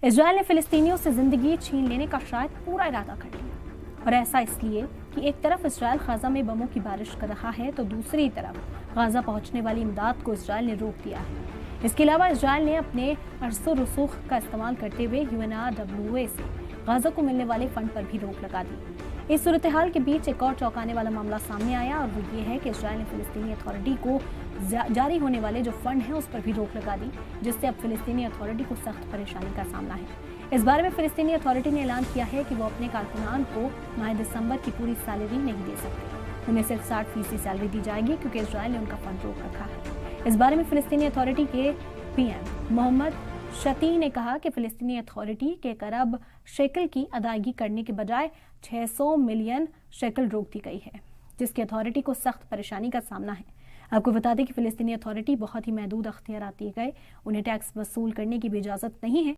Israel ने फिलिस्तीनियों से जिंदगी छीन लेने का शायद पूरा इरादा कर लिया, और ऐसा इसलिए कि एक तरफ इजरायल गाजा में बमों की बारिश कर रहा है तो दूसरी तरफ गाजा पहुंचने वाली इमदाद को इजरायल ने रोक दिया है। इसके अलावा इजरायल ने अपने अरसो रसूख का इस्तेमाल करते हुए UNRWA से गाजा को मिलने वाले फंड पर भी रोक लगा दी। इस सूरत हाल के बीच एक और चौंकाने वाला मामला सामने आया, और वो ये है कि इजरायल ने फिलिस्तीनी अथॉरिटी को जारी होने वाले जो फंड हैं उस पर भी रोक लगा दी, जिससे अब फिलिस्तीनी अथॉरिटी को सख्त परेशानी का सामना है। इस बारे में फिलिस्तीनी अथॉरिटी ने ऐलान किया है कि वो अपने कारकुनान को माह दिसंबर की पूरी सैलरी नहीं दे सकते। उन्हें सिर्फ 60% सैलरी दी जाएगी क्योंकि इजरायल ने उनका फंड रोक रखा है। इस बारे में फिलिस्तीनी अथॉरिटी के PM मोहम्मद शती ने कहा कि फिलिस्तीनी अथॉरिटी के अरब शेकल की अदायगी करने के बजाय 600 मिलियन शेकल रोक दी गई है, जिसकी अथॉरिटी को सख्त परेशानी का सामना है। आपको बता दें कि फिलिस्तीनी अथॉरिटी बहुत ही महदूद अख्तियारात दिए गए, उन्हें टैक्स वसूल करने की भी इजाजत नहीं है।